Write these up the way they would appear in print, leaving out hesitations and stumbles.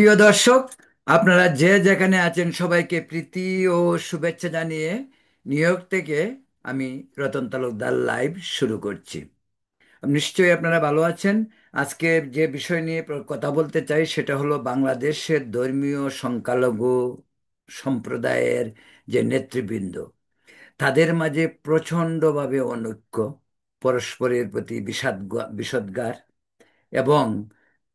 প্রিয় দর্শক, আপনারা যে যেখানে আছেন সবাইকে প্রীতি ও শুভেচ্ছা জানিয়ে নিউ ইয়র্ক থেকে আমি রতন তালুকদার লাইভ শুরু করছি। নিশ্চয়ই আপনারা ভালো আছেন। আজকে যে বিষয় নিয়ে কথা বলতে চাই সেটা হলো বাংলাদেশের ধর্মীয় সংখ্যালঘু সম্প্রদায়ের যে নেতৃবৃন্দ, তাদের মাঝে প্রচণ্ডভাবে অনৈক্য, পরস্পরের প্রতি বিষাদগার এবং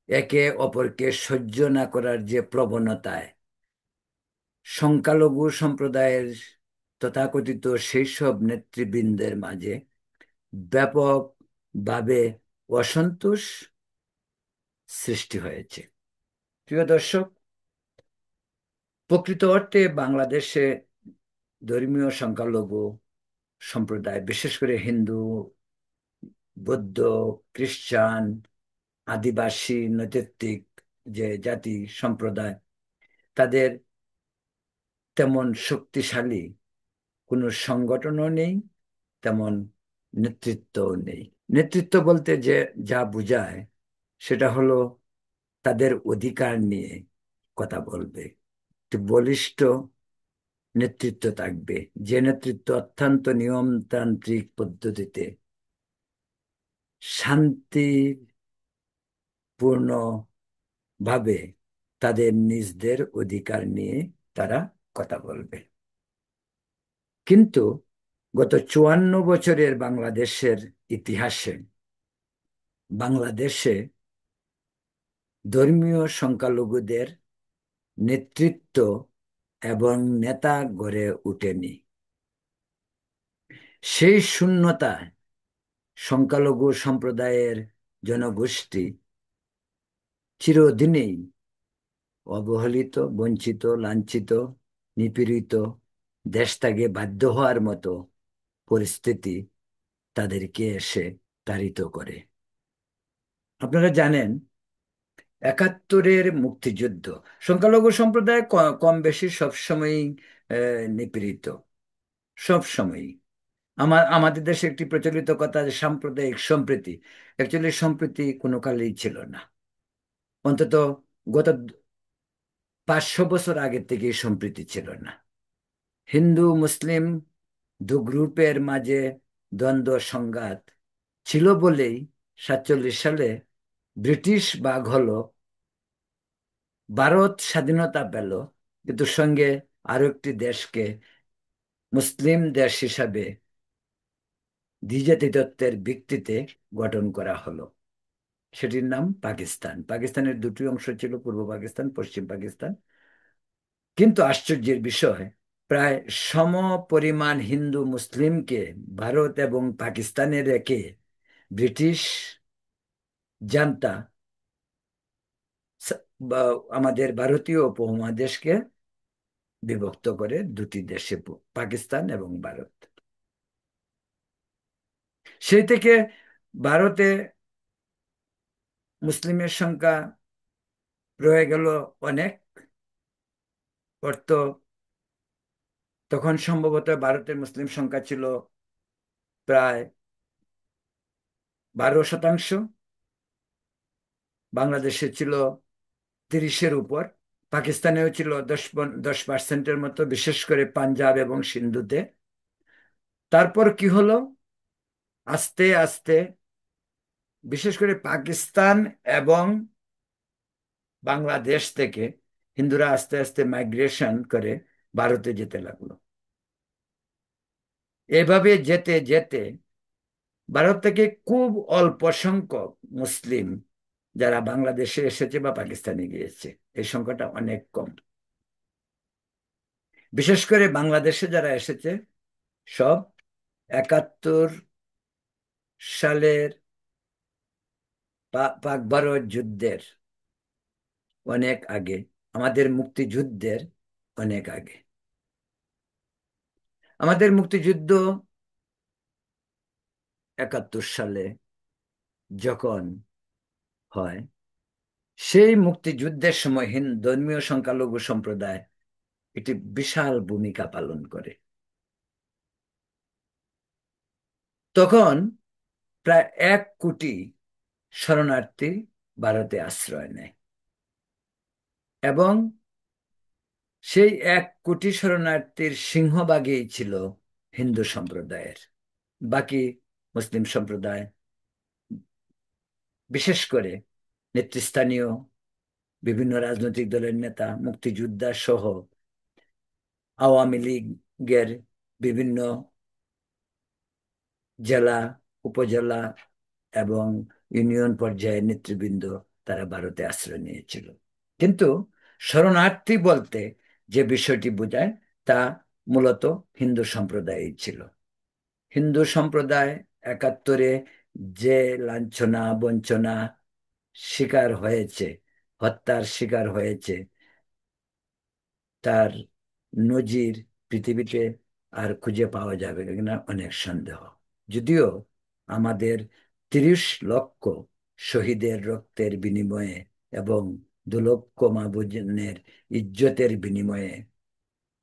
একে অপরকে সহ্য না করার যে প্রবণতায় সংখ্যালঘু সম্প্রদায়ের তথাকথিত সেই সব নেতৃবৃন্দের মাঝে ব্যাপকভাবে অসন্তোষ সৃষ্টি হয়েছে। প্রিয় দর্শক, প্রকৃত অর্থে বাংলাদেশে ধর্মীয় সংখ্যালঘু সম্প্রদায়, বিশেষ করে হিন্দু, বৌদ্ধ, খ্রিস্টান, আদিবাসী নৈতিক যে জাতি সম্প্রদায়, তাদের তেমন শক্তিশালী কোনো সংগঠনও নেই, তেমন নেতৃত্বও নেই। নেতৃত্ব বলতে যে যা বোঝায় সেটা হলো তাদের অধিকার নিয়ে কথা বলবে, একটি বলিষ্ঠ নেতৃত্ব থাকবে, যে নেতৃত্ব অত্যন্ত নিয়মতান্ত্রিক পদ্ধতিতে শান্তিপূর্ণভাবে তাদের নিজদের অধিকার নিয়ে তারা কথা বলবে। কিন্তু গত 54 বছরের বাংলাদেশের ইতিহাসে বাংলাদেশে ধর্মীয় সংখ্যালঘুদের নেতৃত্ব এবং নেতা গড়ে ওঠেনি। সেই শূন্যতায় সংখ্যালঘু সম্প্রদায়ের জনগোষ্ঠী চিরদিনেই অবহেলিত, বঞ্চিত, লাঞ্ছিত, নিপীড়িত, দেশত্যাগে বাধ্য হওয়ার মতো পরিস্থিতি তাদেরকে এসে তাড়িত করে। আপনারা জানেন, 71-এর মুক্তিযুদ্ধ, সংখ্যালঘু সম্প্রদায় কম বেশি সবসময়ই নিপীড়িত, সবসময়ই। আমাদের দেশে একটি প্রচলিত কথা যে সাম্প্রদায়িক সম্প্রীতি, অ্যাকচুয়ালি সম্প্রীতি কোনো কালেই ছিল না। অন্তত গত 500 বছর আগের থেকেই সম্প্রীতি ছিল না। হিন্দু মুসলিম দু গ্রুপের মাঝে দ্বন্দ্ব সংঘাত ছিল বলেই 47 সালে ব্রিটিশ ভাগ হলো, ভারত স্বাধীনতা পেল, কিন্তু সঙ্গে আরো একটি দেশকে মুসলিম দেশ হিসাবে দ্বিজাতিত্বের ভিত্তিতে গঠন করা হলো। সেটির নাম পাকিস্তান। পাকিস্তানের দুটি অংশ ছিল, পূর্ব পাকিস্তান, পশ্চিম পাকিস্তান। কিন্তু আশ্চর্যের বিষয়, প্রায় সম পরিমাণ হিন্দু মুসলিমকে ভারত এবং পাকিস্তানে রেখে ব্রিটিশ জান্তা বা আমাদের ভারতীয় উপমহাদেশকে বিভক্ত করে দুটি দেশে, পাকিস্তান এবং ভারত। সেই থেকে ভারতে মুসলিমের সংখ্যা রয়ে গেল অনেক। অর্থ তখন সম্ভবত ভারতের মুসলিম সংখ্যা ছিল প্রায় 12%, বাংলাদেশে ছিল 30-এর উপর, পাকিস্তানেও ছিল 10% মতো, বিশেষ করে পাঞ্জাব এবং সিন্ধুতে। তারপর কি হলো, আস্তে আস্তে বিশেষ করে পাকিস্তান এবং বাংলাদেশ থেকে হিন্দুরা আস্তে আস্তে মাইগ্রেশন করে ভারতে যেতে লাগলো। এভাবে যেতে যেতে ভারত থেকে খুব অল্প সংখ্যক মুসলিম যারা বাংলাদেশে এসেছে বা পাকিস্তানে গিয়েছে, এই সংখ্যাটা অনেক কম। বিশেষ করে বাংলাদেশে যারা এসেছে সব 71 সালের পাক ভারত যুদ্ধের অনেক আগে, আমাদের মুক্তিযুদ্ধের অনেক আগে। আমাদের মুক্তিযুদ্ধ 71 সালে যখন হয়, সেই মুক্তিযুদ্ধের সময় ধর্মীয় সংখ্যালঘু সম্প্রদায় একটি বিশাল ভূমিকা পালন করে। তখন প্রায় 1 কোটি শরণার্থী ভারতে আশ্রয় নেয়। এবং সেই 1 কোটি শরণার্থীর সিংহভাগই ছিল হিন্দু সম্প্রদায়ের। বাকি মুসলিম সম্প্রদায়, বিশেষ করে নেতৃস্থানীয় বিভিন্ন রাজনৈতিক দলের নেতা, মুক্তিযোদ্ধা সহ আওয়ামী লীগের বিভিন্ন জেলা, উপজেলা এবং ইউনিয়ন পর্যায়ের নেতৃবৃন্দ তারা ভারতে আশ্রয় নিয়েছিল। কিন্তু শরণার্থী বলতে যে বিষয়টি বোঝায় তা মূলত হিন্দু সম্প্রদায়ই ছিল। হিন্দু সম্প্রদায় 71-এ যে লাঞ্ছনা বঞ্চনা শিকার হয়েছে, হত্যার শিকার হয়েছে, তার নজির পৃথিবীতে আর খুঁজে পাওয়া যাবে কিনা অনেক সন্দেহ। যদিও আমাদের 30 লক্ষ শহীদের রক্তের বিনিময়ে এবং 2 লক্ষ মা বোনের ইজ্জতের বিনিময়ে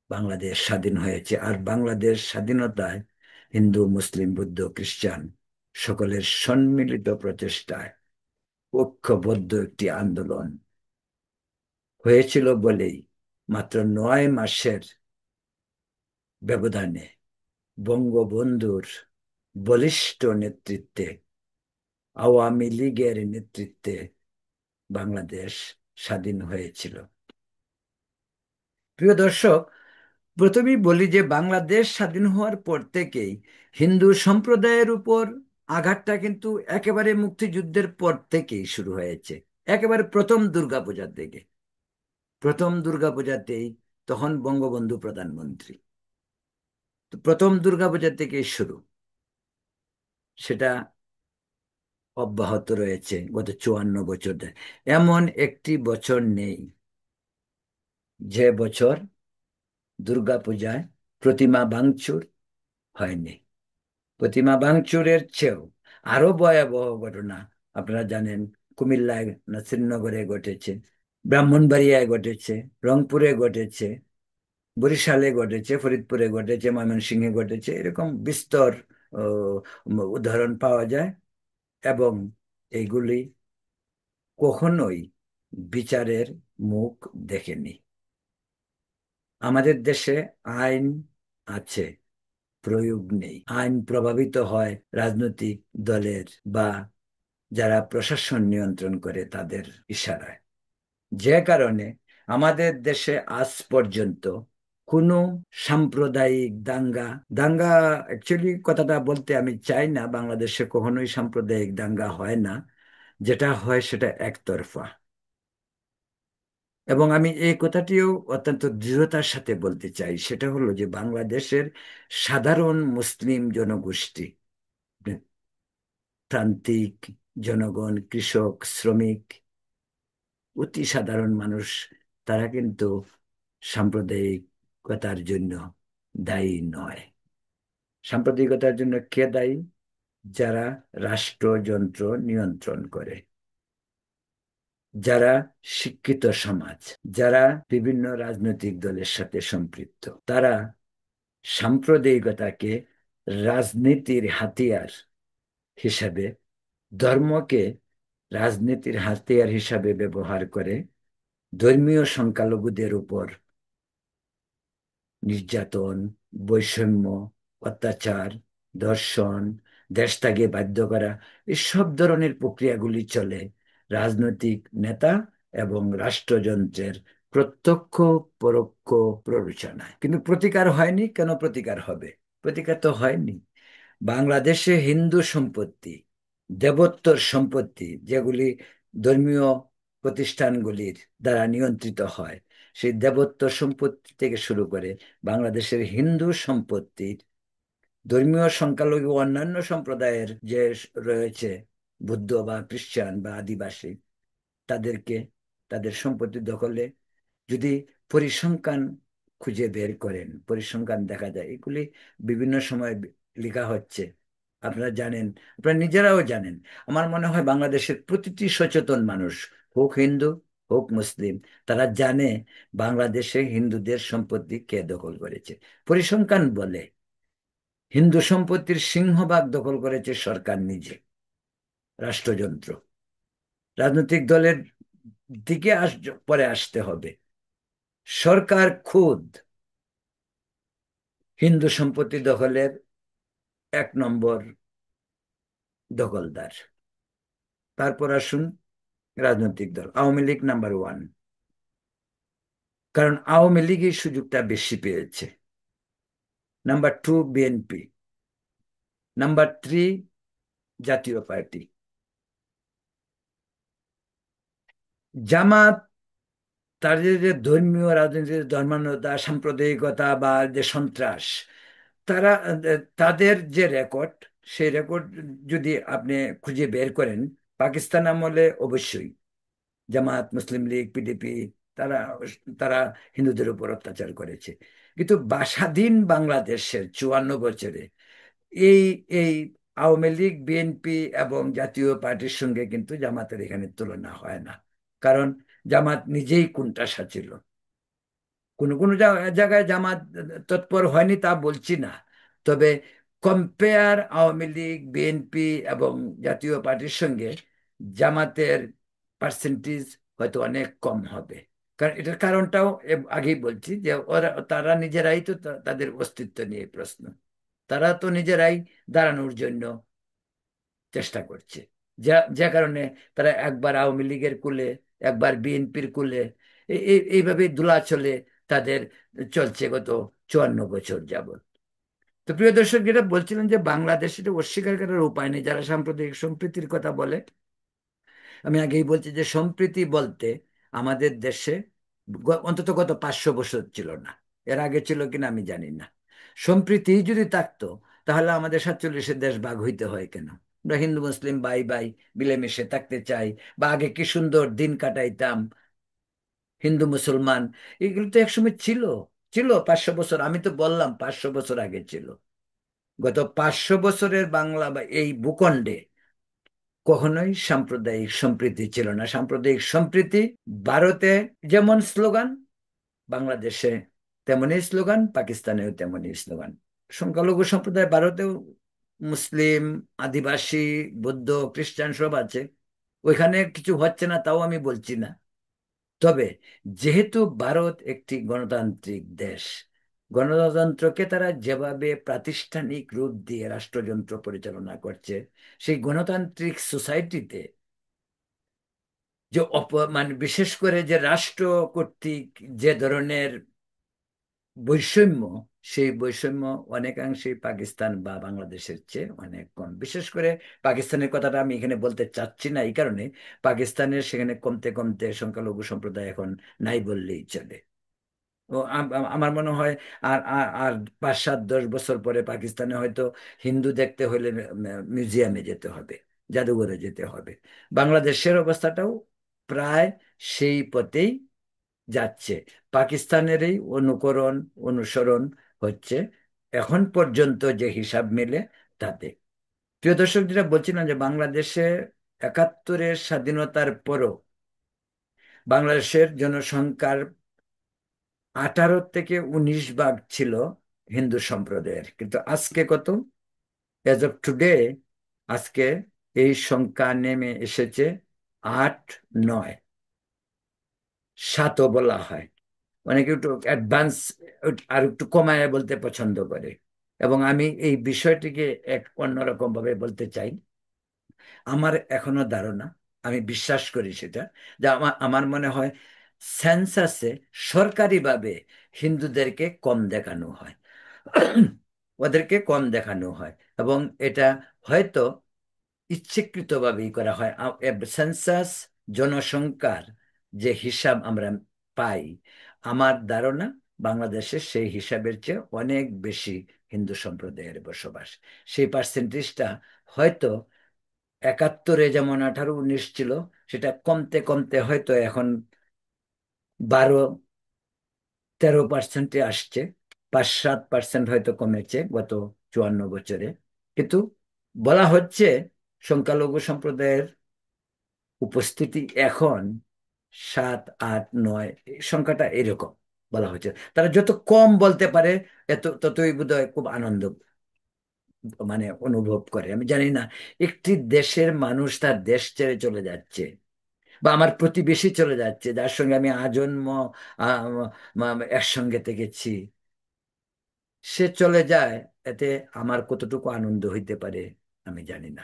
বাংলাদেশ স্বাধীন হয়েছে। আর বাংলাদেশ স্বাধীনতায় হিন্দু মুসলিম বৌদ্ধ খ্রিস্টান সকলের সম্মিলিত প্রচেষ্টায় ঐক্যবদ্ধ একটি আন্দোলন হয়েছিল বলেই মাত্র 9 মাসের ব্যবধানে বঙ্গবন্ধুর বলিষ্ঠ নেতৃত্বে, আওয়ামী লীগের নেতৃত্বে বাংলাদেশ স্বাধীন হয়েছিল। প্রিয় দর্শক, প্রথমেই বলি যে বাংলাদেশ স্বাধীন হওয়ার পর থেকেই হিন্দু সম্প্রদায়ের উপর আঘাতটা কিন্তু একেবারে মুক্তিযুদ্ধের পর থেকেই শুরু হয়েছে। একেবারে প্রথম দুর্গাপূজার থেকে, প্রথম দুর্গাপূজাতেই তখন বঙ্গবন্ধু প্রধানমন্ত্রী, তো প্রথম দুর্গাপূজা থেকেই শুরু। সেটা অব্যাহত রয়েছে গত 54 বছর ধরে। এমন একটি বছর নেই যে বছর দুর্গাপূজায় প্রতিমা ভাঙচুর হয়নি। প্রতিমা ভাঙচুরের চেয়েও আরো ভয়াবহ ঘটনা আপনারা জানেন কুমিল্লায় না শ্রীনগরে ঘটেছে, ব্রাহ্মণবাড়িয়ায় ঘটেছে, রংপুরে ঘটেছে, বরিশালে ঘটেছে, ফরিদপুরে ঘটেছে, ময়মনসিংহে ঘটেছে। এরকম বিস্তর আহ, উদাহরণ পাওয়া যায় এবং এইগুলি কখনোই বিচারের মুখ দেখেনি। আমাদের দেশে আইন আছে, প্রয়োগ নেই। আইন প্রভাবিত হয় রাজনৈতিক দলের বা যারা প্রশাসন নিয়ন্ত্রণ করে তাদের ইশারায়। যে কারণে আমাদের দেশে আজ পর্যন্ত কোনো সাম্প্রদায়িক দাঙ্গা, দাঙ্গা অ্যাকচুয়ালি কথাটা বলতে আমি চাই না, বাংলাদেশে কখনোই সাম্প্রদায়িক দাঙ্গা হয় না। যেটা হয় সেটা একতরফা। এবং আমি এই কথাটিও অত্যন্ত দৃঢ়তার সাথে বলতে চাই, সেটা হলো যে বাংলাদেশের সাধারণ মুসলিম জনগোষ্ঠী, প্রান্তিক জনগণ, কৃষক, শ্রমিক, অতি সাধারণ মানুষ, তারা কিন্তু সাম্প্রদায়িকতার জন্য দায়ী নয়। সাম্প্রদায়িকতার জন্য কে দায়ী? যারা রাষ্ট্রযন্ত্র নিয়ন্ত্রণ করে, যারা শিক্ষিত সমাজ, যারা বিভিন্ন রাজনৈতিক দলের সাথে সম্পৃক্ত, তারা সাম্প্রদায়িকতাকে রাজনীতির হাতিয়ার হিসাবে, ধর্মকে রাজনীতির হাতিয়ার হিসাবে ব্যবহার করে ধর্মীয় সংখ্যালঘুদের উপর নির্যাতন, বৈষম্য, অত্যাচার, ধর্ষণ, দেশ ত্যাগে বাধ্য করা, এসব ধরনের প্রক্রিয়াগুলি চলে রাজনৈতিক নেতা এবং রাষ্ট্রযন্ত্রের প্রত্যক্ষ পরোক্ষ প্ররোচনায়। কিন্তু প্রতিকার হয়নি। কেন প্রতিকার হবে? প্রতিকার তো হয়নি। বাংলাদেশে হিন্দু সম্পত্তি, দেবোত্তর সম্পত্তি, যেগুলি ধর্মীয় প্রতিষ্ঠানগুলির দ্বারা নিয়ন্ত্রিত হয়, সেই দেবোত্তর সম্পত্তি থেকে শুরু করে বাংলাদেশের হিন্দু সম্পত্তির, ধর্মীয় সংখ্যালঘু অন্যান্য সম্প্রদায়ের যে রয়েছে, বুদ্ধ বা খ্রিস্টান বা আদিবাসী, তাদেরকে তাদের সম্পত্তি দখলে যদি পরিসংখ্যান খুঁজে বের করেন, পরিসংখ্যান দেখা যায়, এগুলি বিভিন্ন সময় লেখা হচ্ছে, আপনারা জানেন, আপনারা নিজেরাও জানেন। আমার মনে হয় বাংলাদেশের প্রতিটি সচেতন মানুষ, হোক হিন্দু হোক মুসলিম, তারা জানে বাংলাদেশে হিন্দুদের সম্পত্তি কে দখল করেছে। পরিসংখ্যান বলে হিন্দু সম্পত্তির সিংহভাগ দখল করেছে সরকার নিজে, রাষ্ট্রযন্ত্র, রাজনৈতিক দলের দিকে পরে আসতে হবে। সরকার খুদ হিন্দু সম্পত্তি দখলের 1 নম্বর দখলদার। তারপর আসুন রাজনৈতিক দল, আওয়ামী লীগ নাম্বার 1, কারণ আওয়ামী লীগ এই সুযোগটা বেশি পেয়েছে। Number 2 BNP. নাম্বার 3 জাতীয় পার্টি। জামাত তাদের যে ধর্মীয় রাজনীতির ধর্মান্ধতা, সাম্প্রদায়িকতা বা যে সন্ত্রাস, তারা তাদের যে রেকর্ড, সেই রেকর্ড যদি আপনি খুঁজে বের করেন, পাকিস্তান আমলে অবশ্যই জামাত, মুসলিম লীগ, পিডিপি, তারা তারা হিন্দুদের উপর অত্যাচার করেছে। কিন্তু স্বাধীন বাংলাদেশের 54 বছরে এই এই আওয়ামী লীগ, বিএনপি এবং জাতীয় পার্টির সঙ্গে কিন্তু জামাতের এখানে তুলনা হয় না। কারণ জামাত নিজেই কোণঠাসা ছিল। কোনো কোনো জায়গায় জামাত তৎপর হয়নি তা বলছি না, তবে কম্পেয়ার আওয়ামী লীগ, বিএনপি এবং জাতীয় পার্টির সঙ্গে জামাতের পার্সেন্টেজ হয়তো অনেক কম হবে। কারণ এটার কারণটাও আগেই বলছি যে তারা নিজেরাই তো তাদের অস্তিত্ব নিয়ে প্রশ্ন। তারা তো নিজেরাই দাঁড়ানোর জন্য চেষ্টা করছে, যে কারণে তারা একবার আওয়ামী লীগের কুলে, একবার বিএনপির কুলে, এইভাবে চলে তাদের চলছে গত 54 বছর যাবত। তো প্রিয় দর্শক, যেটা বলছিলেন যে বাংলাদেশ, এটা অস্বীকার করার উপায় নেই। যারা সাম্প্রদায়িক সম্প্রীতির কথা বলে, আমি আগেই বলছি যে সম্প্রীতি বলতে আমাদের দেশে অন্তত গত 500 বছর ছিল না। এর আগে ছিল কিনা আমি জানি না। সম্প্রীতি যদি থাকতো, তাহলে আমাদের 47-এ দেশ ভাগ হইতে হয় কেন? আমরা হিন্দু মুসলিম ভাই ভাই মিলেমিশে থাকতে চাই, বা আগে কি সুন্দর দিন কাটাইতাম হিন্দু মুসলমান। এগুলো তো একসময় ছিল, ছিল 500 বছর। আমি তো বললাম 500 বছর আগে ছিল। গত 500 বছরের বাংলা বা এই ভূখণ্ডে কখনোই সাম্প্রদায়িক সম্প্রীতি ছিল না। সাম্প্রদায়িক সম্প্রীতি ভারতে যেমন স্লোগান, বাংলাদেশে তেমনই স্লোগান, পাকিস্তানেও তেমনই স্লোগান। সংখ্যালঘু সম্প্রদায় ভারতেও মুসলিম, আদিবাসী, বৌদ্ধ, খ্রিস্টান সব আছে। ওইখানে কিছু হচ্ছে না তাও আমি বলছি না। তবে যেহেতু ভারত একটি গণতান্ত্রিক দেশ, গণতন্ত্রকে তারা যেভাবে প্রাতিষ্ঠানিক রূপ দিয়ে রাষ্ট্রযন্ত্র পরিচালনা করছে, সেই গণতান্ত্রিক সোসাইটিতে যে মানে বিশেষ করে যে রাষ্ট্র কর্তৃক যে ধরনের বৈষম্য, সেই বৈষম্য অনেকাংশেই পাকিস্তান বা বাংলাদেশের চেয়ে অনেক কম। বিশেষ করে পাকিস্তানের কথাটা আমি এখানে বলতে চাচ্ছি না, এই কারণে পাকিস্তানের সেখানে কমতে কমতে সংখ্যালঘু সম্প্রদায় এখন নাই বললেই চলে। ও আমার মনে হয় আর আর আর 5, 7, 10 বছর পরে পাকিস্তানে হয়তো হিন্দু দেখতে হলে মিউজিয়ামে যেতে হবে, জাদুঘরে যেতে হবে। বাংলাদেশের অবস্থাটাও প্রায় সেই পথেই যাচ্ছে। পাকিস্তানেরই অনুকরণ, অনুসরণ হচ্ছে এখন পর্যন্ত যে হিসাব মেলে তাতে। প্রিয় দর্শক, যেটা বলছিলাম যে বাংলাদেশে 71-এর স্বাধীনতার পরও বাংলাদেশের জনসংখ্যার 18 থেকে 19 ভাগ ছিল হিন্দু সম্প্রদায়ের, কিন্তু আজকে কত? এজ অফ টুডে আজকে এই সংখ্যা নেমে এসেছে 8, 9, 7ও বলা হয়। অনেকে একটু অ্যাডভান্স আর একটু কমায় বলতে পছন্দ করে। এবং আমি এই বিষয়টিকে এক অন্যরকম ভাবে বলতে চাই। আমার এখনো ধারণা, আমি বিশ্বাস করি সেটা, যে আমার আমার মনে হয় সেন্সাসে সরকারিভাবে হিন্দুদেরকে কম দেখানো হয়। ওদেরকে কম দেখানো হয়, এবং এটা হয়তো ইচ্ছাকৃতভাবেই করা হয়। সেন্সাস, জনসংখ্যার যে হিসাব আমরা পাই, আমার ধারণা বাংলাদেশে সেই হিসাবের চেয়ে অনেক বেশি হিন্দু সম্প্রদায়ের বসবাস। সেই পার্সেন্টেজটা হয়তো 71-এ যেমন 18, 19 ছিল, সেটা কমতে কমতে হয়তো এখন 12, 13% আসছে। 5, 7% হয়তো কমেছে গত 54 বছরে। কিন্তু বলা হচ্ছে সংখ্যালঘু সম্প্রদায়ের উপস্থিতি এখন 7, 8, 9, এই সংখ্যাটা এরকম বলা হচ্ছে। তারা যত কম বলতে পারে ততই বোধহয় খুব আনন্দ মানে অনুভব করে। আমি জানি না, একটি দেশের মানুষ তার দেশ ছেড়ে চলে যাচ্ছে, বা আমার প্রতিবেশী চলে যাচ্ছে, যার সঙ্গে আমি আজন্ম একসঙ্গে থেকেছি, সে চলে যায়, এতে আমার কতটুকু আনন্দ হইতে পারে আমি জানি না।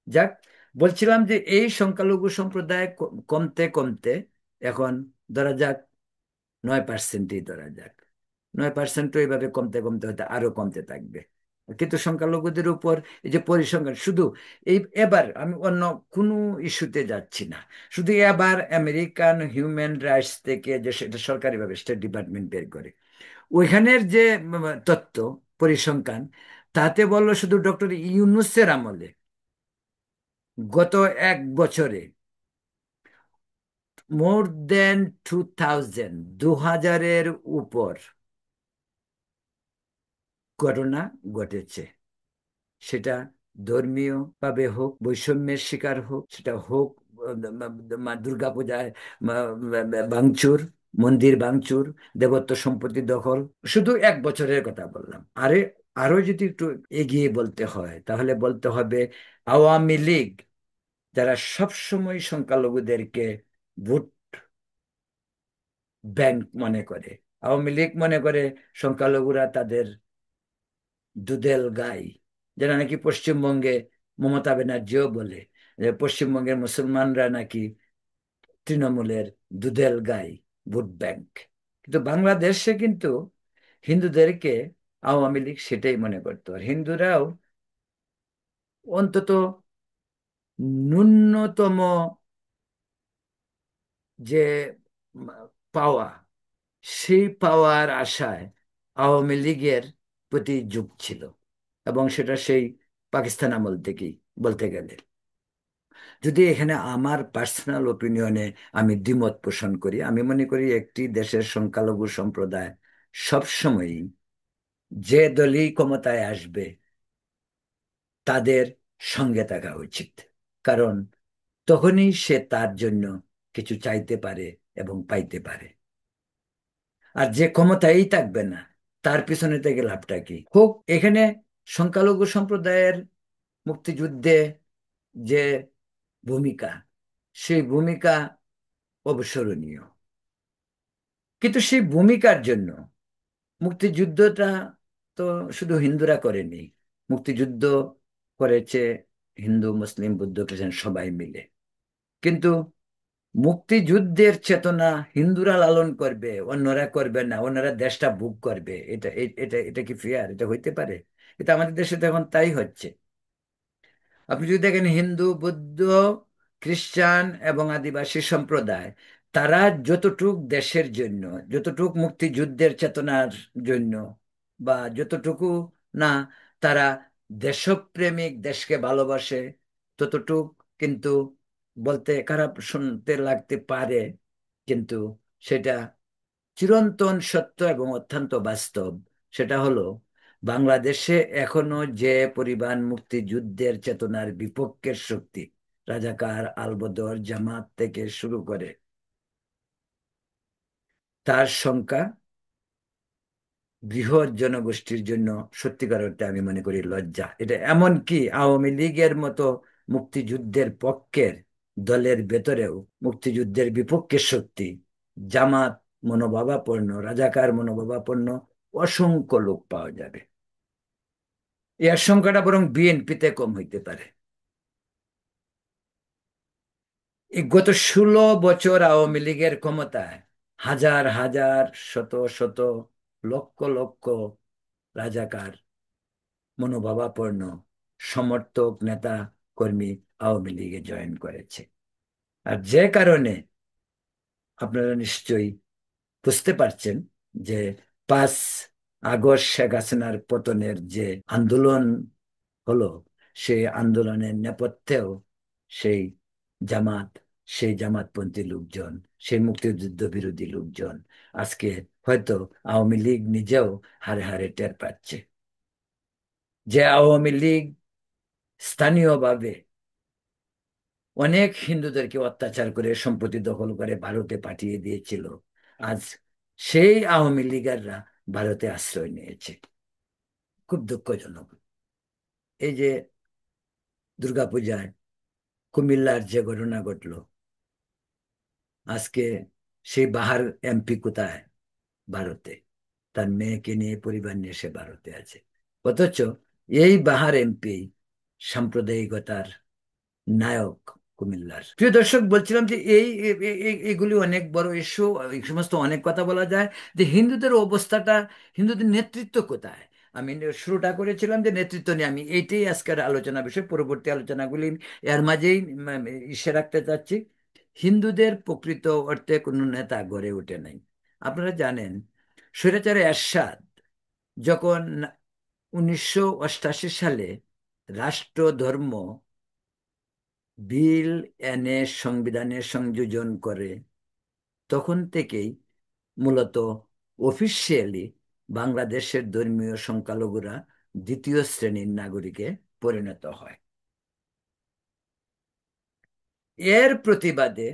যাক, বলছিলাম যে এই সংখ্যালঘু সম্প্রদায় কমতে কমতে এখন ধরা যাক 9%ই ধরা যাক, 9%ও এইভাবে কমতে কমতে হয়তো আরো কমতে থাকবে। কিন্তু সংখ্যালঘুদের উপর এই যে পরিসংখ্যান, শুধু এই এবার আমি অন্য কোনো ইস্যুতে যাচ্ছি না, শুধু এবার আমেরিকান হিউম্যান রাইটস থেকে যে সেটা সরকারিভাবে স্টেট ডিপার্টমেন্ট বের করে, ওইখানের যে তথ্য, পরিসংখ্যান, তাতে বললো শুধু ডক্টর ইউনূসের আমলে গত 1 বছরে মোর দেন 2000, 2000-এর উপর ঘটনা ঘটেছে। সেটা ধর্মীয় ভাবে হোক, বৈষম্যের শিকার হোক, সেটা হোক দুর্গাপূজায় ভাঙচুর, মন্দির ভাঙচুর, দেবত্ব সম্পত্তি দখল, শুধু 1 বছরের কথা বললাম। আরো যদি একটু এগিয়ে বলতে হয় তাহলে বলতে হবে আওয়ামী লীগ, যারা সবসময় সংখ্যালঘুদেরকে ভোট ব্যাংক মনে করে। আওয়ামী লীগ মনে করে সংখ্যালঘুরা তাদের দুধেল গাই, যেটা নাকি পশ্চিমবঙ্গে মমতা ব্যানার্জিও বলে, যে পশ্চিমবঙ্গের মুসলমানরা নাকি তৃণমূলের দুধেল গাই, ভোট ব্যাংক। কিন্তু বাংলাদেশে কিন্তু হিন্দুদেরকে আওয়ামী লীগ সেটাই মনে করতো, আর হিন্দুরাও অন্তত ন্যূনতম যে উম, পাওয়া, সেই পাওয়ার আশায় আওয়ামী লীগের প্রতি ঝুঁক ছিল, এবং সেটা সেই পাকিস্তান আমল থেকেই বলতে গেলে। যদি এখানে আমার পার্সোনাল ওপিনিয়নে আমি দ্বিমত পোষণ করি, আমি মনে করি একটি দেশের সংখ্যালঘু সম্প্রদায় সবসময়ই যে দলই ক্ষমতায় আসবে তাদের সঙ্গে থাকা উচিত, কারণ তখনই সে তার জন্য কিছু চাইতে পারে এবং পাইতে পারে। আর যে ক্ষমতায়ই থাকবে না, তার পিছনে থেকে লাভটা কি হোক। এখানে সংখ্যালঘু সম্প্রদায়ের মুক্তিযুদ্ধে যে ভূমিকা, সেই ভূমিকা অবিস্মরণীয়। কিন্তু সেই ভূমিকার জন্য মুক্তিযুদ্ধটা তো শুধু হিন্দুরা করেনি, মুক্তিযুদ্ধ করেছে হিন্দু, মুসলিম, বৌদ্ধ, খ্রিস্টান সবাই মিলে। কিন্তু মুক্তিযুদ্ধের চেতনা হিন্দুরা লালন করবে, অন্যরা করবে না, অন্যরা দেশটা বুক করবে, এটা কি ফেয়ার? এটা হইতে পারে? এটা আমাদের দেশে তো এখন তাই হচ্ছে। আপনি যদি দেখেন হিন্দু, বৌদ্ধ, খ্রিস্টান এবং আদিবাসী সম্প্রদায়, তারা যতটুক দেশের জন্য, যতটুক মুক্তিযুদ্ধের চেতনার জন্য, বা যতটুকু না তারা দেশপ্রেমিক, দেশকে ভালোবাসে, ততটুক কিন্তু, বলতে খারাপ শুনতে লাগতে পারে, কিন্তু সেটা চিরন্তন সত্য এবং অত্যন্ত বাস্তব। সেটা হলো বাংলাদেশে এখনো যে পরিমাণ মুক্তিযুদ্ধের চেতনার বিপক্ষের শক্তি, রাজাকার, আলবদর, জামাত থেকে শুরু করে, তার সংখ্যা বৃহৎ জনগোষ্ঠীর জন্য সত্যিকার অর্থে আমি মনে করি লজ্জা। এটা এমন কি আওয়ামী লীগের মতো মুক্তিযুদ্ধের পক্ষের দলের ভেতরেও মুক্তিযুদ্ধের বিপক্ষের শক্তি, জামাত মনোভাবাপন্ন, রাজাকার মনোভাবাপন্ন অসংখ্য লোক পাওয়া যাবে। এর সংখ্যাটা বরং বিএনপিতে কম হইতে পারে। এই গত 16 বছর আওয়ামী লীগের ক্ষমতায় হাজার হাজার, শত শত, লক্ষ লক্ষ রাজাকার মনোভাবাপন্ন সমর্থক, নেতা, কর্মী আওয়ামী লীগে জয়েন করেছে। আর যে কারণে আপনারা নিশ্চয়ই বুঝতে পারছেন যে 5 আগস্ট শেখ হাসিনার পতনের যে আন্দোলন হলো, সেই আন্দোলনের নেপথ্যেও সেই জামাত, সেই জামাতপন্থী লোকজন, সেই মুক্তিযুদ্ধ বিরোধী লোকজন আজকে হয়তো আওয়ামী লীগ নিজেও হারে হারে টের পাচ্ছে যে আওয়ামী লীগ স্থানীয়ভাবে অনেক হিন্দুদেরকে অত্যাচার করে সম্পত্তি দখল করে ভারতে পাঠিয়ে দিয়েছিল। আজ সেই আওয়ামী লীগাররা ভারতে আশ্রয় নিয়েছে। খুব দুঃখজনক। এই যে দুর্গাপূজায় কুমিল্লার যে ঘটনা ঘটলো, আজকে সেই বাহার এমপি কোথায়? ভারতে। তার মেয়েকে নিয়ে, পরিবার নিয়ে সে ভারতে আছে। অথচ এই বাহার এমপি সাম্প্রদায়িকতার নায়ক কুমিল্লার। প্রিয় দর্শক, বলছিলাম যে এইগুলি অনেক বড় ইস্যু। এই সমস্ত অনেক কথা বলা যায় যে হিন্দুদের অবস্থাটা, হিন্দুদের নেতৃত্ব কোথায়। আমি শুরুটা করেছিলাম যে নেতৃত্ব নিয়ে, আমি এইটাই আজকের আলোচনা বিষয়। পরবর্তী আলোচনাগুলি এর মাঝেই ইসে রাখতে চাচ্ছি। হিন্দুদের প্রকৃত অর্থে কোনো নেতা গড়ে ওঠে নাই। আপনারা জানেন, স্বৈরাচার এরশাদ যখন 1988 সালে রাষ্ট্র ধর্ম বিল এনে সংবিধানে সংযোজন করে, তখন থেকেই মূলত অফিসিয়ালি বাংলাদেশের ধর্মীয় সংখ্যালঘুরা দ্বিতীয় শ্রেণীর নাগরিকে পরিণত হয়। এর প্রতিবাদে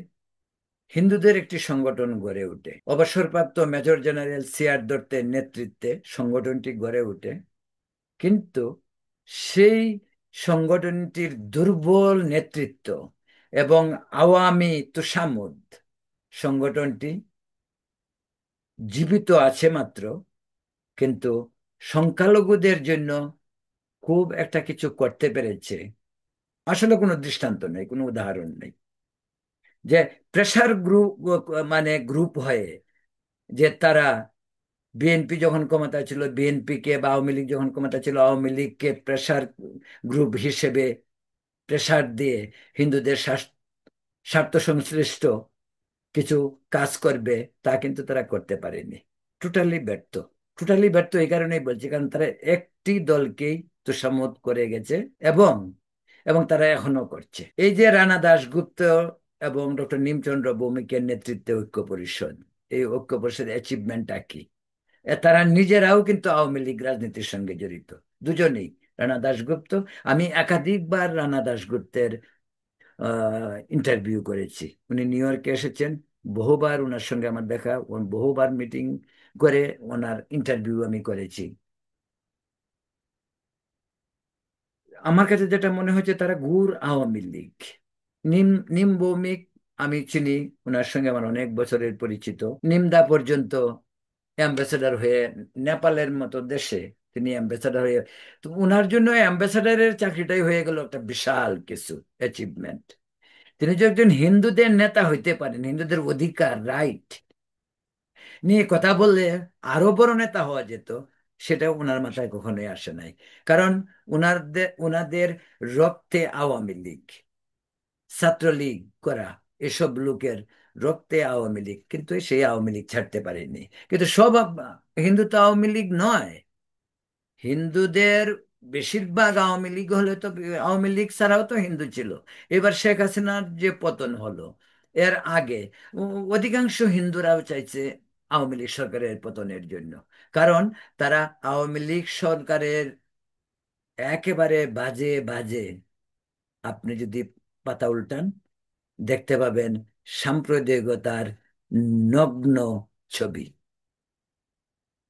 হিন্দুদের একটি সংগঠন গড়ে ওঠে। অবসরপ্রাপ্ত মেজর জেনারেল সিআর দত্তের নেতৃত্বে সংগঠনটি গড়ে ওঠে। কিন্তু সেই সংগঠনটির দুর্বল নেতৃত্ব এবং আওয়ামী তোষামোদ, সংগঠনটি জীবিত আছে মাত্র, কিন্তু সংখ্যালঘুদের জন্য খুব একটা কিছু করতে পেরেছে আসলে কোনো দৃষ্টান্ত নেই, কোনো উদাহরণ নেই। যে প্রেসার গ্রুপ, মানে গ্রুপ হয়ে, যে তারা বিএনপি যখন ক্ষমতা ছিল বিএনপিকে, বা আওয়ামী লীগ যখন ক্ষমতা ছিল আওয়ামী লীগকে প্রেসার গ্রুপ হিসেবে প্রেসার দিয়ে হিন্দুদের স্বার্থ সংশ্লিষ্ট কিছু কাজ করবে, তা কিন্তু তারা করতে পারেনি। টোটালি ব্যর্থ। টোটালি ব্যর্থ এই কারণেই বলছি, কারণ তারা একটি দলকেই তোষামোদ করে গেছে, এবং এবং তারা এখনো করছে। এই যে রানা দাশগুপ্ত এবং ডক্টর নিমচন্দ্র ভৌমিকের নেতৃত্বে ঐক্য পরিষদ, এই ঐক্য পরিষদের অ্যাচিভমেন্টটা কি? তারা নিজেরাও কিন্তু আওয়ামী লীগ রাজনীতির সঙ্গে জড়িত, দুজনেই। রানা দাশগুপ্ত, আমি একাধিকবার রানা দাশগুপ্তের ইন্টারভিউ করেছি। উনি নিউ ইয়র্কে এসেছেন, বহুবার ওনার সঙ্গে আমার দেখা, বহুবার মিটিং করে ওনার ইন্টারভিউ আমি করেছি। আমার কাছে যেটা মনে হচ্ছে, তারা ঘুর আওয়ামী লীগ। নিম নিম ভৌমিক আমি চিনি, ওনার সঙ্গে আমার অনেক বছরের পরিচিত। নিমদা পর্যন্ত অ্যাম্বাসেডার হয়ে, নেপালের মতো দেশে তিনি অ্যাম্বাসেডার হয়ে, তো ওনার জন্য অ্যাম্বাসেডারের চাকরিটাই হয়ে গেল একটা বিশাল কিছু অ্যাচিভমেন্ট। তিনি যে একজন হিন্দুদের নেতা হইতে পারেন, হিন্দুদের অধিকার, রাইট নিয়ে কথা বললে আরো বড় নেতা হওয়া যেত, সেটা ওনার মাথায় কখনোই আসে নাই। কারণ ওনাদের রক্তে আওয়ামী লীগ, ছাত্রলীগ করা, এসব লোকের রক্তে আওয়ামী লীগ, কিন্তু সেই আওয়ামী লীগ ছাড়তে পারেনি। কিন্তু সব হিন্দু তো আওয়ামী লীগ নয়। হিন্দুদের বেশিরভাগ আওয়ামী লীগ হলে তো, আওয়ামী লীগ ছাড়াও তো হিন্দু ছিল। এবার শেখ হাসিনার যে পতন হলো, এর আগে অধিকাংশ হিন্দুরাও চাইছে আওয়ামী লীগ সরকারের পতনের জন্য। কারণ তারা আওয়ামী লীগ সরকারের একেবারে বাজে বাজে, আপনি যদি পাতা উল্টান দেখতে পাবেন সাম্প্রদায়িকতার নগ্ন ছবি।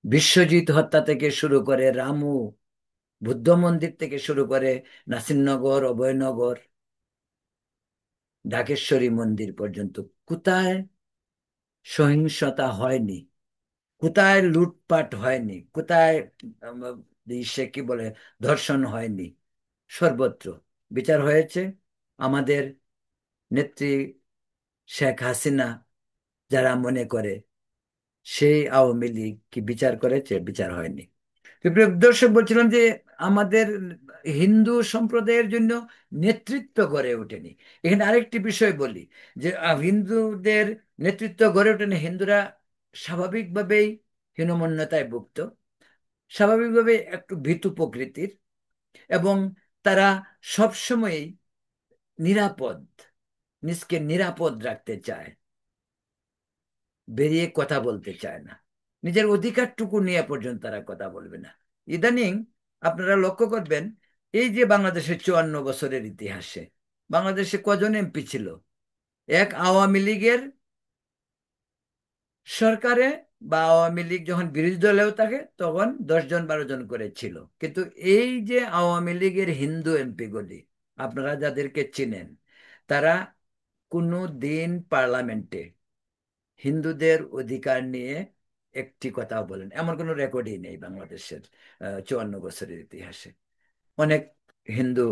বিশ্বজিৎ হত্যা থেকে শুরু করে, রামু বুদ্ধ মন্দির থেকে শুরু করে, নাসিরনগর, অভয়নগর, ঢাকেশ্বরী মন্দির পর্যন্ত, কোথায় সহিংসতা হয়নি? কোথায় লুটপাট হয়নি? কোথায় আম, সে কি বলে, ধর্ষণ হয়নি? সর্বত্র বিচার হয়েছে। আমাদের নেত্রী শেখ হাসিনা যারা মনে করে সেই আওয়ামী লীগ কি বিচার করেছে? বিচার হয়নি। তো প্রিয় দর্শক, বলছিলাম যে আমাদের হিন্দু সম্প্রদায়ের জন্য নেতৃত্ব গড়ে ওঠেনি। এখানে আরেকটি বিষয় বলি, যে হিন্দুদের নেতৃত্ব গড়ে ওঠেনি। হিন্দুরা স্বাভাবিকভাবেই হীনমন্যতায় ভুগত, স্বাভাবিকভাবে একটু ভীতু প্রকৃতির, এবং তারা সবসময়ই নিরাপদ, নিজকে নিরাপদ রাখতে চায়, বেরিয়ে কথা বলতে চায় না। নিজের অধিকারটুকু নিয়ে পর্যন্ত তারা কথা বলবে না। ইদানিং আপনারা লক্ষ্য করবেন, এই যে বাংলাদেশের 54 বছরের ইতিহাসে বাংলাদেশে কজন এমপি ছিল? এক আওয়ামী লীগের সরকারে, বা আওয়ামী লীগ যখন বিরোধী দলেও থাকে তখন 10 জন 12 জন করে ছিল। কিন্তু এই যে আওয়ামী লীগের হিন্দু এমপি গুলি, আপনারা যাদেরকে চিনেন, তারা কোনো দিন পার্লামেন্টে হিন্দুদের অধিকার নিয়ে একটি কথাও বলেন, এমন কোনো রেকর্ডই নেই বাংলাদেশের 54 বছরের ইতিহাসে। অনেক হিন্দু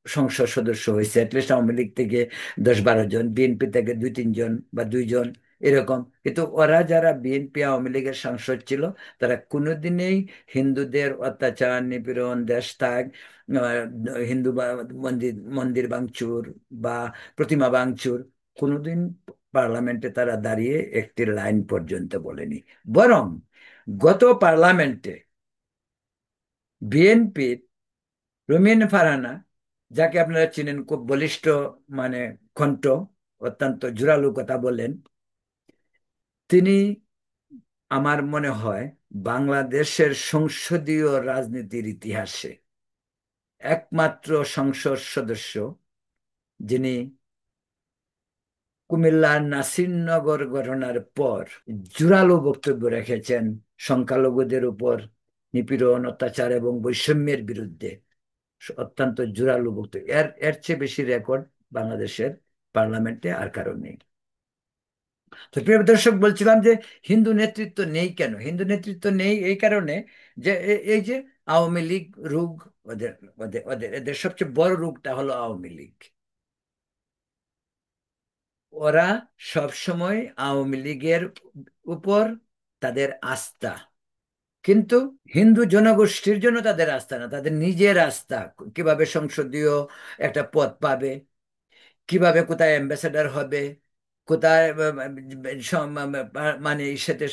সংসদ সদস্য হয়েছে, অ্যাটলিস্ট আওয়ামী লীগ থেকে 10-12 জন, বিএনপি থেকে 2-3 জন বা 2 জন, এরকম। কিন্তু ওরা যারা বিএনপি আওয়ামী লীগের সাংসদ ছিল, তারা কোনোদিনই হিন্দুদের অত্যাচার, নিপীড়ন, দেশত্যাগ, হিন্দু মন্দির মন্দির ভাঙচুর বা প্রতিমা ভাঙচুর কোনোদিন পার্লামেন্টে তারা দাঁড়িয়ে একটি লাইন পর্যন্ত বলেনি। বরং গত পার্লামেন্টে বিএনপির রুমিন ফারহানা, যাকে আপনারা চিনেন, খুব বলিষ্ঠ, মানে কণ্ঠ, অত্যন্ত জোরালো কথা বলেন, তিনি আমার মনে হয় বাংলাদেশের সংসদীয় রাজনীতির ইতিহাসে একমাত্র সংসদ সদস্য যিনি কুমিল্লার নাসিরনগর ঘটনার পর জোরালো বক্তব্য রেখেছেন সংখ্যালঘুদের উপর নিপীড়ন, অত্যাচার এবং বৈষম্যের বিরুদ্ধে। অত্যন্ত জোরালো বক্তব্য, এর এর চেয়ে বেশি রেকর্ড বাংলাদেশের পার্লামেন্টে আর কারো নেই। তো প্রিয় দর্শক, বলছিলাম যে হিন্দু নেতৃত্ব নেই কেন? হিন্দু নেতৃত্ব নেই এই কারণে যে এই যে আওয়ামী লীগ রোগ, ওদের ওদের ওদের এদের সবচেয়ে বড় রোগটা হলো আওয়ামী লীগ। ওরা সব সময় আওয়ামী লীগের উপর তাদের আস্থা, কিন্তু হিন্দু জনগোষ্ঠীর জন্য তাদের আস্থা না, তাদের নিজের আস্থা। কিভাবে সংসদীয় একটা পদ পাবে, কিভাবে কোথায় অ্যাম্বাসেডর হবে, কোথায় মানে সাথে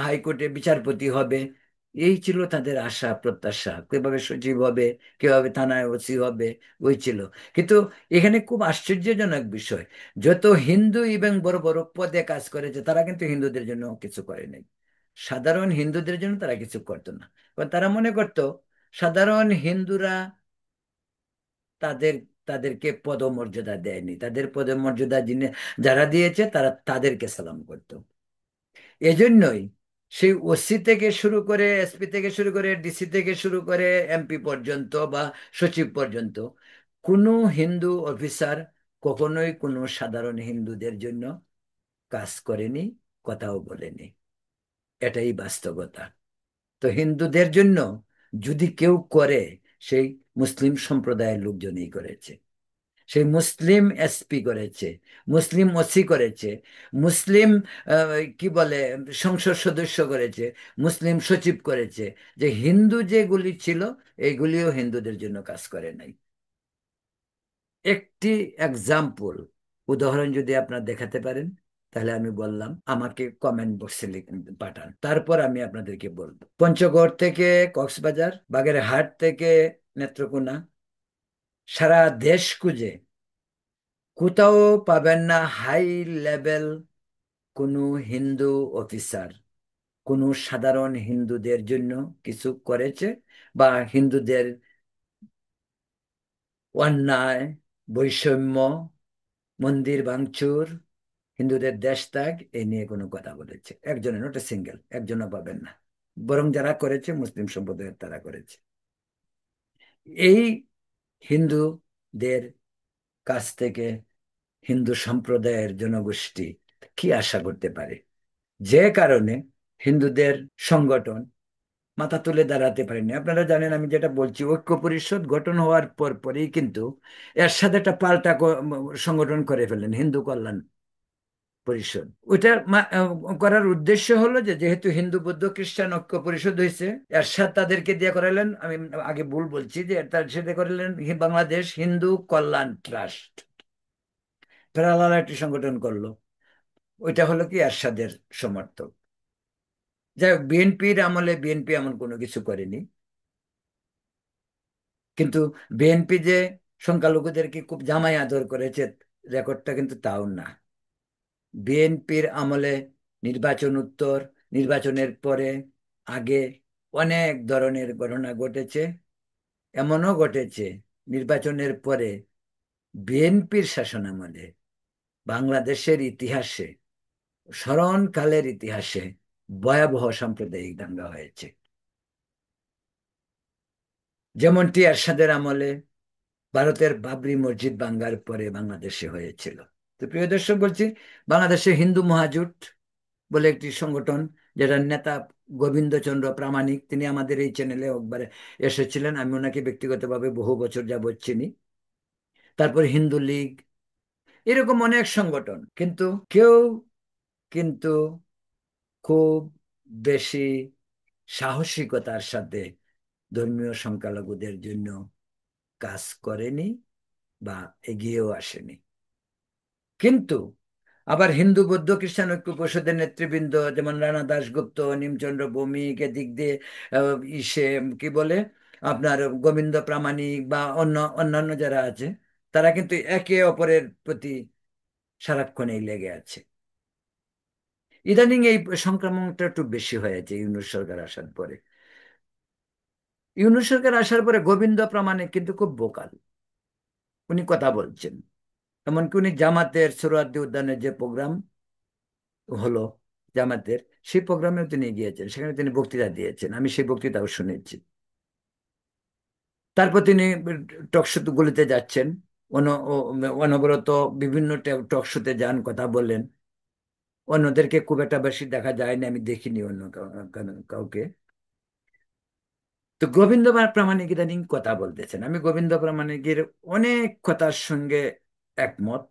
হাইকোর্টে বিচারপতি হবে, এই ছিল তাদের আশা প্রত্যাশা। কিভাবে সচিব হবে, কিভাবে থানায় ওসি হবে, ওই ছিল। কিন্তু এখানে খুব আশ্চর্যজনক বিষয়, যত হিন্দু এবং বড় বড় পদে কাজ করেছে তারা কিন্তু হিন্দুদের জন্য কিছু করে নাই। সাধারণ হিন্দুদের জন্য তারা কিছু করতো না, কারণ তারা মনে করতো সাধারণ হিন্দুরা তাদের তাদেরকে পদমর্যাদা দেয়নি, তাদের পদমর্যাদা যারা দিয়েছে তারা তাদেরকে সালাম করতো। এজন্যই সেই ওসি থেকে শুরু করে, এসপি থেকে শুরু করে, ডিসি থেকে শুরু করে এমপি পর্যন্ত বা সচিব পর্যন্ত কোনো হিন্দু অফিসার কখনোই কোনো সাধারণ হিন্দুদের জন্য কাজ করেনি, কথাও বলেনি। এটাই বাস্তবতা। তো হিন্দুদের জন্য যদি কেউ করে, সেই মুসলিম সম্প্রদায়ের লোকজনই করেছে। সেই মুসলিম এসপি করেছে, মুসলিম ওসি করেছে, মুসলিম কি বলে সংসদ সদস্য করেছে, মুসলিম সচিব করেছে। যে হিন্দু যেগুলি ছিল, এইগুলিও হিন্দুদের জন্য কাজ করে নাই। একটি এক্সাম্পল, উদাহরণ যদি আপনারা দেখাতে পারেন, তাহলে আমি বললাম, আমাকে কমেন্ট বক্সে পাঠান, তারপর আমি আপনাদেরকে বলবো। পঞ্চগড় থেকে কক্সবাজার, বাগেরহাট থেকে নেত্রকোনা, সারা দেশ খুঁজে কোথাও পাবেন না হাই লেভেল কোনো হিন্দু অফিসার কোনো সাধারণ হিন্দুদের জন্য কিছু করেছে, বা হিন্দুদের অন্যায়, বৈষম্য, মন্দির ভাঙচুর, হিন্দুদের দেশত্যাগ, এই নিয়ে কোনো কথা বলেছে। একজনের, নট এ সিঙ্গেল, একজনও পাবেন না। বরং যারা করেছে মুসলিম সম্প্রদায়ের তারা করেছে। এই হিন্দুদের কাছ থেকে হিন্দু সম্প্রদায়ের জনগোষ্ঠী কি আশা করতে পারে? যে কারণে হিন্দুদের সংগঠন মাথা তুলে দাঁড়াতে পারেনি। আপনারা জানেন, আমি যেটা বলছি, ঐক্য পরিষদ গঠন হওয়ার পর পরেই কিন্তু এর সাথে একটা পাল্টা সংগঠন করে ফেলেন, হিন্দু কল্যাণ পরিষদ। ওইটা করার উদ্দেশ্য হলো যে যেহেতু হিন্দু বৌদ্ধ খ্রিস্টান ঐক্য পরিষদ হয়েছে, এরশাদ তাদেরকে দিয়ে করালেন, আমি আগে ভুল বলছি, যে তার সাথে করালেন বাংলাদেশ হিন্দু কল্যাণ ট্রাস্ট, তারা আলাদা একটি সংগঠন করলো। ওইটা হলো কি এরশাদের সমর্থক। যাই হোক, বিএনপির আমলে বিএনপি এমন কোনো কিছু করেনি। কিন্তু বিএনপি যে সংখ্যালঘুদেরকে খুব জামাই আদর করেছে, রেকর্ডটা কিন্তু তাও না। বিএনপির আমলে নির্বাচন উত্তর, নির্বাচনের পরে, আগে অনেক ধরনের ঘটনা ঘটেছে। এমনও ঘটেছে নির্বাচনের পরে বিএনপির শাসনামলে বাংলাদেশের ইতিহাসে, স্মরণকালের ইতিহাসে ভয়াবহ সাম্প্রদায়িক দাঙ্গা হয়েছে, যেমনটি এরশাদের আমলে ভারতের বাবরি মসজিদ ভাঙ্গার পরে বাংলাদেশে হয়েছিল। তো প্রিয় দর্শক, বলছি, বাংলাদেশে হিন্দু মহাজোট বলে একটি সংগঠন, যেটার নেতা গোবিন্দচন্দ্র প্রামাণিক। তিনি আমাদের এই চ্যানেলে একবারে এসেছিলেন, আমি ওনাকে ব্যক্তিগতভাবে বহু বছর যাবৎ চিনি। তারপর হিন্দু লীগ, এরকম অনেক সংগঠন, কিন্তু কেউ কিন্তু খুব বেশি সাহসিকতার সাথে ধর্মীয় সংখ্যালঘুদের জন্য কাজ করেনি বা এগিয়েও আসেনি। কিন্তু আবার হিন্দু বৌদ্ধ খ্রিস্টান ঐক্য পরিষদের নেতৃবৃন্দ যেমন রানা দাশগুপ্ত, নিমচন্দ্র ভৌমিক, এদিক দিয়ে ইসে কি বলে আপনার গোবিন্দ প্রামাণিক বা অন্যান্য যারা আছে, তারা কিন্তু একে অপরের প্রতি সারাক্ষণই লেগে আছে। ইদানিং এই সংক্রমণটা একটু বেশি হয়েছে ইউনূস সরকার আসার পরে। ইউনূস সরকার আসার পরে গোবিন্দ প্রামাণিক কিন্তু খুব বোকাল, উনি কথা বলছেন। এমনকি উনি জামাতের সোহরাওয়ার্দী উদ্যানের যে প্রোগ্রাম হলো জামাতের, সেই প্রোগ্রামেও তিনি গিয়েছেন, সেখানে তিনি বক্তৃতা দিয়েছেন, আমি সেই বক্তৃতাও শুনেছি। তারপর তিনি টকশোগুলিতে যাচ্ছেন, অনবরত বিভিন্ন টকশোতে যান, কথা বলেন। অন্যদেরকে খুব একটা বেশি দেখা যায়নি, আমি দেখিনি অন্য কাউকে। তো গোবিন্দ প্রামাণিক ইদানিং কথা বলতেছেন, আমি গোবিন্দ প্রামাণিকের অনেক কথার সঙ্গে একমত,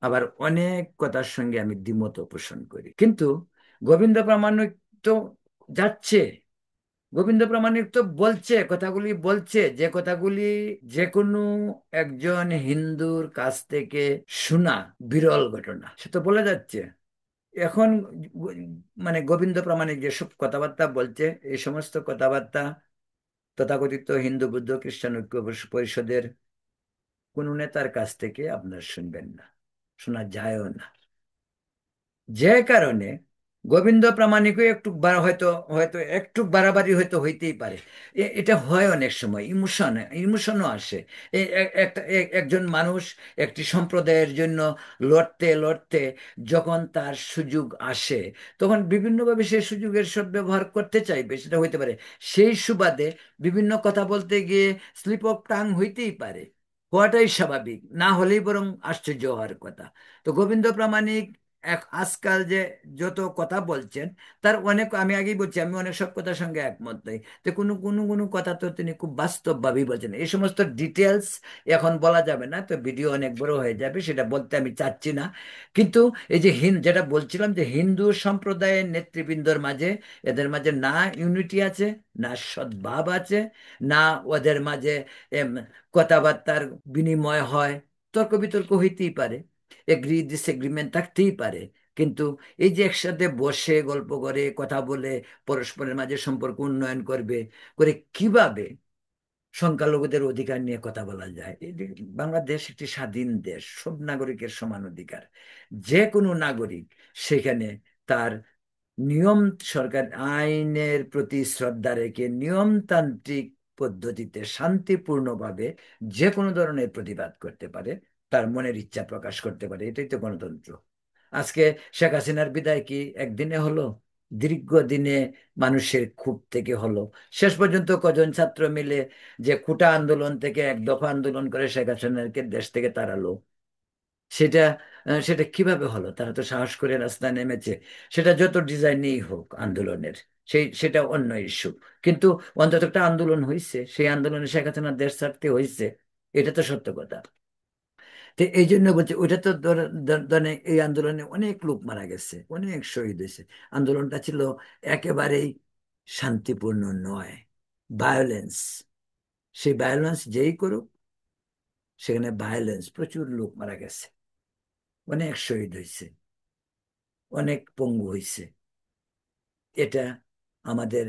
আবার অনেক কথার সঙ্গে আমি দ্বিমত পোষণ করি। কিন্তু গোবিন্দ প্রামাণিক তো যাচ্ছে, গোবিন্দ প্রামাণিক তো বলছে, কথাগুলি বলছে, যে কথাগুলি যে কোনো একজন হিন্দুর কাছ থেকে শোনা বিরল ঘটনা, সে তো বলে যাচ্ছে। এখন গ- মানে গোবিন্দ প্রামাণিক যেসব কথাবার্তা বলছে, এই সমস্ত কথাবার্তা তথাকথিত হিন্দু বৌদ্ধ খ্রিস্টান ঐক্য পরিষদের কোন নেতার কাছ থেকে আপনার শুনবেন না, শোনা যায়ও না। যে কারণে গোবিন্দ প্রামাণিকও একটু হয়তো হয়তো একটু বাড়াবাড়ি হয়তো হইতেই পারে। এটা হয় অনেক সময়, ইমোশনও আসে। একজন মানুষ একটি সম্প্রদায়ের জন্য লড়তে লড়তে যখন তার সুযোগ আসে, তখন বিভিন্নভাবে সেই সুযোগের সদ্ব্যবহার করতে চাইবে, সেটা হইতে পারে। সেই সুবাদে বিভিন্ন কথা বলতে গিয়ে স্লিপ অফ টাং হইতেই পারে, হওয়াটাই স্বাভাবিক, না হলেই বরং আশ্চর্য হওয়ার কথা। তো গোবিন্দ প্রামাণিক আজকাল যে যত কথা বলছেন, তার অনেক, আমি আগেই বলছি, আমি অনেক সব কথার সঙ্গে একমত নই। তো কোনো কোনো কোনো কথা তো তিনি খুব বাস্তবভাবেই বলছেন। এই সমস্ত ডিটেলস এখন বলা যাবে না, তো ভিডিও অনেক বড় হয়ে যাবে, সেটা বলতে আমি চাচ্ছি না। কিন্তু এই যে যেটা বলছিলাম, যে হিন্দু সম্প্রদায়ের নেতৃবৃন্দর মাঝে, এদের মাঝে না ইউনিটি আছে, না সদ্ভাব আছে, না ওদের মাঝে এম, কথাবার্তার বিনিময় হয়। তর্ক বিতর্ক হইতেই পারে, এগ্রি ডিসএগ্রিমেন্ট থাকতেই পারে, কিন্তু এই যে একসাথে বসে গল্প করে কথা বলে পরস্পরের মাঝে সম্পর্ক উন্নয়ন করবে, করে কিভাবে সংখ্যালঘুদের অধিকার নিয়ে কথা বলা যায়। বাংলাদেশ একটি স্বাধীন দেশ, সব নাগরিকের সমান অধিকার। যে কোনো নাগরিক সেখানে তার নিয়ম, সরকার আইনের প্রতি শ্রদ্ধা রেখে নিয়মতান্ত্রিক পদ্ধতিতে শান্তিপূর্ণভাবে যে কোনো ধরনের প্রতিবাদ করতে পারে, তার মনের ইচ্ছা প্রকাশ করতে পারে, এটাই তো গণতন্ত্র। আজকে শেখ হাসিনার বিদায় কি একদিনে হলো? দীর্ঘদিনে মানুষের ক্ষোভ থেকে হলো। শেষ পর্যন্ত কজন ছাত্র মিলে যে কোটা আন্দোলন থেকে এক দফা আন্দোলন করে শেখ হাসিনাকে দেশ থেকে তাড়ালো, সেটা সেটা কিভাবে হলো? তারা তো সাহস করে রাস্তায় নেমেছে। সেটা যত ডিজাইনেই হোক আন্দোলনের, সেটা অন্য ইস্যু, কিন্তু অন্তত একটা আন্দোলন হয়েছে, সেই আন্দোলনে শেখ হাসিনা দেশ ছাড়তে হয়েছে, এটা তো সত্য কথা। তো এই জন্য বলছি, ওইটা তো ধরেন এই আন্দোলনে অনেক লোক মারা গেছে, অনেক শহীদ হয়েছে। আন্দোলনটা ছিল একেবারেই শান্তিপূর্ণ নয়, ভায়োলেন্স। সেই ভায়োলেন্স যেই করুক, সেখানে ভায়োলেন্স, প্রচুর লোক মারা গেছে, অনেক শহীদ হয়েছে, অনেক পঙ্গু হয়েছে। এটা আমাদের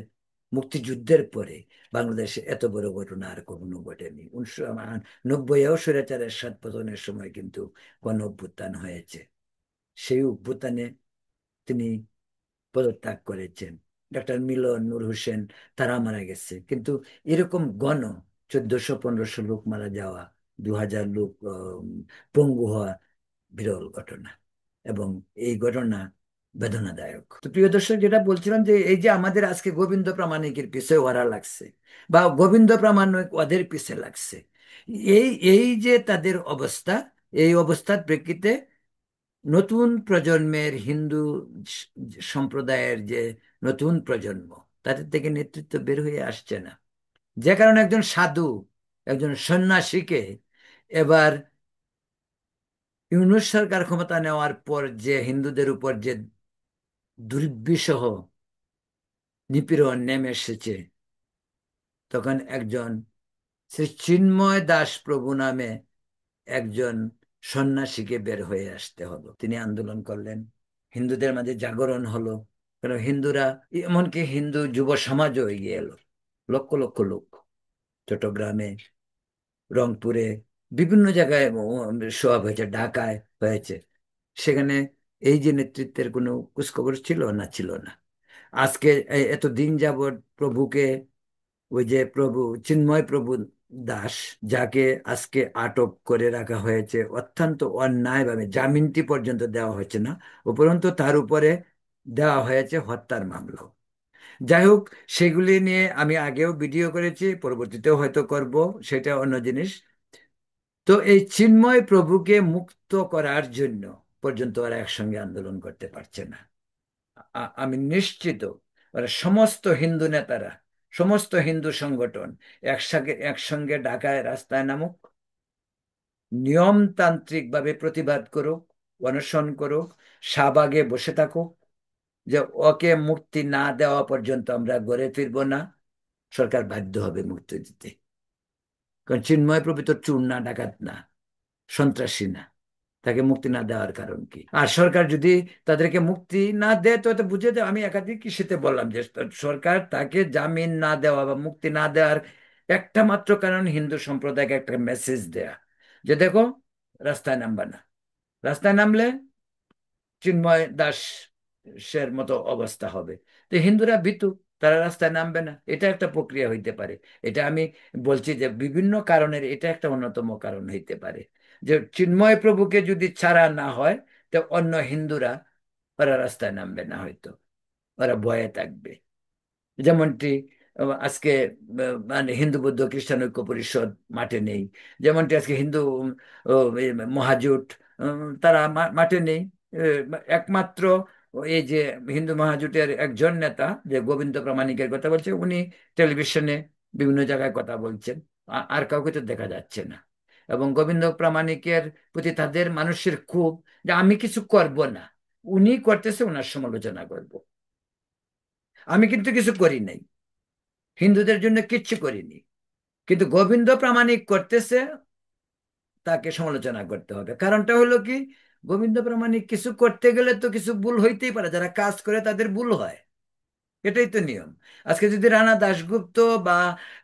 মুক্তিযুদ্ধের পরে বাংলাদেশে এত বড় ঘটনা আর কখনো ঘটেনি। 1990-এও স্বৈরাচারের পতনের সময় কিন্তু গণ অভ্যুত্থান হয়েছে। সেই অভ্যুত্থানে তিনি পদত্যাগ করেছেন, ডক্টর মিলন, নূর হোসেন, তারা মারা গেছে। কিন্তু এরকম 1400-1500 লোক মারা যাওয়া, 2000 লোক পঙ্গু হওয়া বিরল ঘটনা, এবং এই ঘটনা বেদনাদায়ক। তো প্রিয় দর্শক, যেটা বলছিলাম, যে এই যে আমাদের আজকে গোবিন্দ প্রামাণিকের পিছে ওরা লাগছে, বা গোবিন্দ প্রামাণিক ওদের পিছে লাগছে, এই এই যে তাদের অবস্থা, এই অবস্থার প্রেক্ষিতে নতুন প্রজন্মের হিন্দু স- সম্প্রদায়ের যে নতুন প্রজন্ম, তাদের থেকে নেতৃত্ব বের হয়ে আসছে না। যে কারণে একজন সাধু, একজন সন্ন্যাসীকে এবার ইউনূস সরকার ক্ষমতা নেওয়ার পর যে হিন্দুদের উপর যে দুর্বিষহ নিপীড়ন নেমে এসেছে, তখন একজন শ্রী চিন্ময় দাস প্রভু নামে একজন সন্ন্যাসীকে বের হয়ে আসতে হলো। তিনি আন্দোলন করলেন, হিন্দুদের মাঝে জাগরণ হলো। কারণ হিন্দুরা, এমনকি হিন্দু যুব সমাজও এগিয়ে এলো। লক্ষ লক্ষ লোক চট্টগ্রামে, রংপুরে, বিভিন্ন জায়গায় সভা হয়েছে, ঢাকায় হয়েছে। সেখানে এই যে নেতৃত্বের কোনো খোঁজখবর ছিল না, ছিল না। আজকে এত দিন যাবৎ প্রভুকে, ওই যে প্রভু চিন্ময় প্রভু দাস, যাকে আজকে আটক করে রাখা হয়েছে অত্যন্ত অন্যায়ভাবে, জামিনটি পর্যন্ত দেওয়া হয়েছে না, উপরন্তু তার উপরে দেওয়া হয়েছে হত্যার মামলা। যাই হোক, সেগুলি নিয়ে আমি আগেও ভিডিও করেছি, পরবর্তীতেও হয়তো করব, সেটা অন্য জিনিস। তো এই চিন্ময় প্রভুকে মুক্ত করার জন্য পর্যন্ত ওরা একসঙ্গে আন্দোলন করতে পারছে না। আমি নিশ্চিত ওরা সমস্ত হিন্দু নেতারা, সমস্ত হিন্দু সংগঠন একসঙ্গে একসঙ্গে ঢাকায় রাস্তায় নামুক, নিয়মতান্ত্রিক ভাবে প্রতিবাদ করুক, অনশন করুক, শাহবাগে বসে থাকুক, যে ওকে মুক্তি না দেওয়া পর্যন্ত আমরা ঘরে ফিরবো না। সরকার বাধ্য হবে মুক্তি দিতে। কারণ চিন্ময় প্রভু তো চোর না, ডাকাত না, সন্ত্রাসী না। তাকে মুক্তি না দেওয়ার কারণ কি? আর সরকার যদি তাদেরকে মুক্তি না দেয়, তো এটা বুঝে দেয়। আমি একাধিক কিস্তিতে বললাম যে সরকার তাকে জামিন না দেওয়া বা মুক্তি না দেওয়ার একটা মাত্র কারণ হিন্দু সম্প্রদায়কে একটা মেসেজ দেয়া, যে দেখো, রাস্তায় নামবা না। রাস্তায় নামলে চিন্ময় দাসের মতো অবস্থা হবে। তো হিন্দুরা ভীতু, তারা রাস্তায় নামবে না। এটা একটা প্রক্রিয়া হইতে পারে। এটা আমি বলছি যে বিভিন্ন কারণের এটা একটা অন্যতম কারণ হইতে পারে, যে চিন্ময় প্রভুকে যদি ছাড়া না হয়, তো অন্য হিন্দুরা, ওরা রাস্তায় নামবে না হয়তো, ওরা ভয়ে থাকবে। যেমনটি আজকে মানে হিন্দু বৌদ্ধ খ্রিস্টান ঐক্য পরিষদ মাঠে নেই, যেমনটি আজকে হিন্দু এই মহাজোট, তারা মাঠে নেই। একমাত্র এই যে হিন্দু মহাজোটের একজন নেতা, যে গোবিন্দ প্রামাণিকের কথা বলছে, উনি টেলিভিশনে বিভিন্ন জায়গায় কথা বলছেন। আর কাউকে তো দেখা যাচ্ছে না। এবং গোবিন্দ প্রামাণিকের প্রতি তাদের মানুষের ক্ষোভ, যে আমি কিছু করব না, উনি করতেছে, ওনার সমালোচনা করব। আমি কিন্তু কিছু করি নাই, হিন্দুদের জন্য কিচ্ছু করিনি, কিন্তু গোবিন্দ প্রামাণিক করতেছে, তাকে সমালোচনা করতে হবে। কারণটা হলো কি, গোবিন্দ প্রামাণিক কিছু করতে গেলে তো কিছু ভুল হইতেই পারে, যারা কাজ করে তাদের ভুল হয়, এটাই তো নিয়ম। আজকে যদি রানা দাশগুপ্ত বা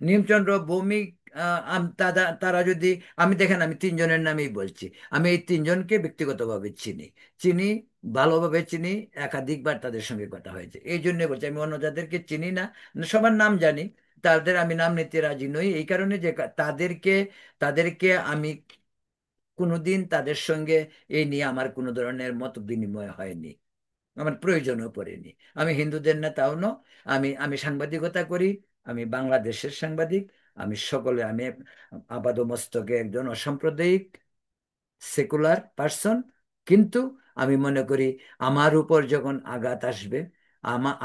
নিমচন্দ্র ভৌমিক, তারা তারা যদি, আমি দেখেন, আমি তিনজনের নামেই বলছি, আমি এই তিনজনকে ব্যক্তিগতভাবে চিনি, চিনি, ভালোভাবে চিনি, একাধিকবার তাদের সঙ্গে কথা হয়েছে, এই জন্য বলছি। আমি অন্য যাদেরকে চিনি না, সবার নাম জানি, তাদের আমি নাম নিতে রাজি নই, এই কারণে যে তাদেরকে তাদেরকে আমি কোনোদিন, তাদের সঙ্গে এই নিয়ে আমার কোনো ধরনের মত বিনিময় হয়নি, আমার প্রয়োজনও পড়েনি। আমি হিন্দুদের নেতাও ন, আমি আমি সাংবাদিকতা করি, আমি বাংলাদেশের সাংবাদিক। আমি সকলে, আমি আপাদমস্তকে একজন অসাম্প্রদায়িক সেকুলার পার্সন। কিন্তু আমি মনে করি, আমার উপর যখন আঘাত আসবে,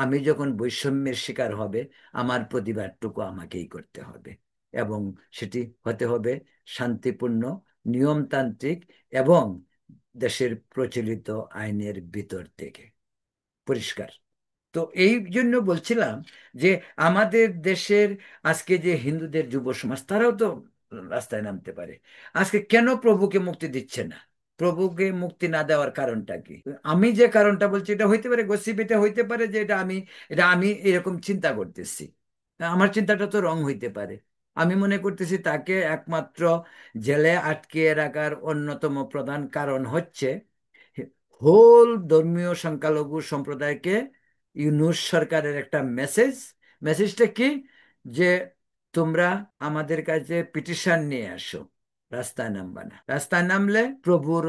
আমি যখন বৈষম্যের শিকার হবে, আমার প্রতিবাদটুকু আমাকেই করতে হবে। এবং সেটি হতে হবে শান্তিপূর্ণ, নিয়মতান্ত্রিক, এবং দেশের প্রচলিত আইনের ভিতর থেকে, পরিষ্কার। তো এই জন্য বলছিলাম যে আমাদের দেশের আজকে যে হিন্দুদের যুব সমাজ, তারাও তো রাস্তায় নামতে পারে। আজকে কেন প্রভুকে মুক্তি দিচ্ছে না? প্রভুকে মুক্তি না দেওয়ার কারণটা কি? আমি যে কারণটা বলছি, এটা হইতে পারে গসিপ, এটা হইতে পারে যে এটা আমি এরকম চিন্তা করতেছি। আমার চিন্তাটা তো রং হইতে পারে। আমি মনে করতেছি তাকে একমাত্র জেলে আটকে রাখার অন্যতম প্রধান কারণ হচ্ছে হোল ধর্মীয় সংখ্যালঘু সম্প্রদায়কে ইউনূস সরকারের একটা মেসেজ। মেসেজটা কি? যে তোমরা আমাদের কাছে পিটিশন নিয়ে আসো, রাস্তায় নামবা না। রাস্তায় নামলে প্রভুর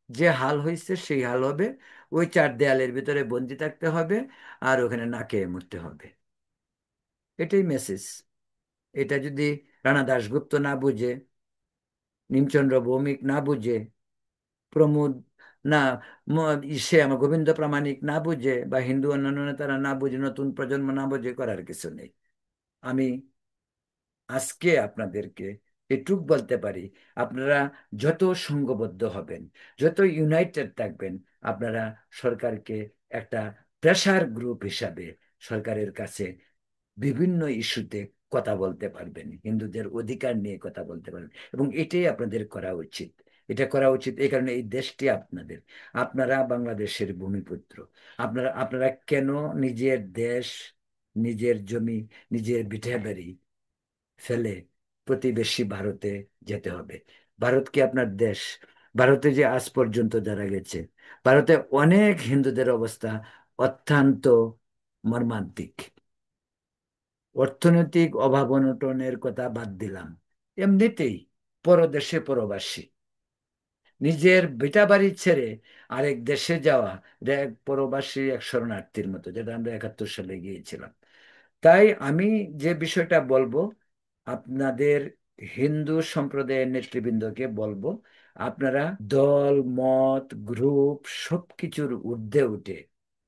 যে হাল হয়েছে সেই হাল হবে। ওই চার দেয়ালের ভিতরে বন্দি থাকতে হবে, আর ওখানে না খেয়ে মরতে হবে। এটাই মেসেজ। এটা যদি রানা দাশগুপ্ত না বুঝে, নিমচন্দ্র ভৌমিক না বুঝে, প্রমোদ না, সে আমার গোবিন্দ প্রামাণিক না বুঝে বা হিন্দু অন্যান্য নেতারা না বুঝে, নতুন প্রজন্ম না বুঝে করার কিছু নেই। আমি আজকে আপনাদেরকে এটুক বলতে পারি, আপনারা যত সংঘবদ্ধ হবেন, যত ইউনাইটেড থাকবেন, আপনারা সরকারকে একটা প্রেসার গ্রুপ হিসাবে সরকারের কাছে বিভিন্ন ইস্যুতে কথা বলতে পারবেন, হিন্দুদের অধিকার নিয়ে কথা বলতে পারবেন, এবং এটাই আপনাদের করা উচিত। এটা করা উচিত এই কারণে এই দেশটি আপনাদের, আপনারা বাংলাদেশের ভূমিপুত্র। আপনারা আপনারা কেন নিজের দেশ, নিজের জমি, নিজের ভিটেবাড়ি ফেলে প্রতিবেশী ভারতে যেতে হবে? ভারত কি আপনার দেশ? ভারতে যে আজ পর্যন্ত যারা গেছে, ভারতে অনেক হিন্দুদের অবস্থা অত্যন্ত মর্মান্তিক। অর্থনৈতিক অভাব অনটনের কথা বাদ দিলাম, এমনিতেই পরদেশে পরবাসী, নিজের ভিটা বাড়ি ছেড়ে আরেক দেশে যাওয়া, এটা এক পরবাসী, এক শরণার্থীর মতো, যেটা আমরা 71 সালে গিয়েছিলাম। তাই আমি যে বিষয়টা বলবো, আপনাদের হিন্দু সম্প্রদায়ের নেতৃবৃন্দকে বলবো, আপনারা দল মত গ্রুপ সবকিছুর ঊর্ধ্বে উঠে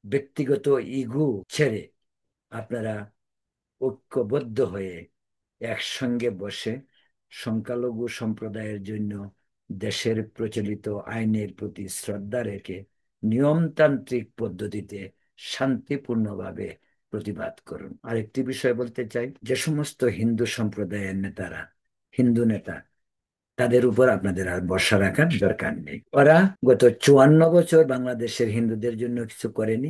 ব্যক্তিগত ইগো ছেড়ে আপনারা ঐক্যবদ্ধ হয়ে একসঙ্গে বসে সংখ্যালঘু সম্প্রদায়ের জন্য দেশের প্রচলিত আইনের প্রতি শ্রদ্ধা রেখে নিয়মতান্ত্রিক পদ্ধতিতে শান্তিপূর্ণভাবে প্রতিবাদ করুন। আরেকটি বিষয় বলতে চাই, যে সমস্ত হিন্দু সম্প্রদায়ের নেতারা, হিন্দু নেতা, তাদের উপর আপনাদের আর ভরসা রাখার দরকার নেই। ওরা গত 54 বছর বাংলাদেশের হিন্দুদের জন্য কিছু করেনি,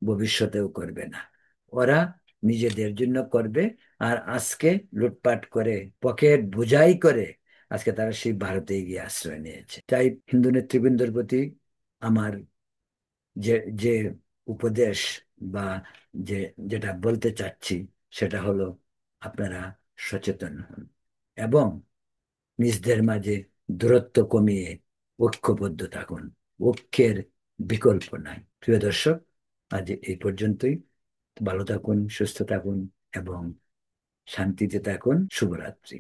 ভবিষ্যতেও করবে না। ওরা নিজেদের জন্য করবে। আর আজকে লুটপাট করে, পকেট বোঝাই করে আজকে তারা সেই ভারতে গিয়ে আশ্রয় নিয়েছে। তাই হিন্দু নেতৃবৃন্দের প্রতি আমার যে যে উপদেশ বা যে যেটা বলতে চাচ্ছি, সেটা হলো আপনারা সচেতন হন এবং নিজেদের মাঝে দূরত্ব কমিয়ে ঐক্যবদ্ধ থাকুন। ঐক্যের বিকল্প নাই। প্রিয় দর্শক, আজ এই পর্যন্তই। ভালো থাকুন, সুস্থ থাকুন এবং শান্তিতে থাকুন। শুভরাত্রি।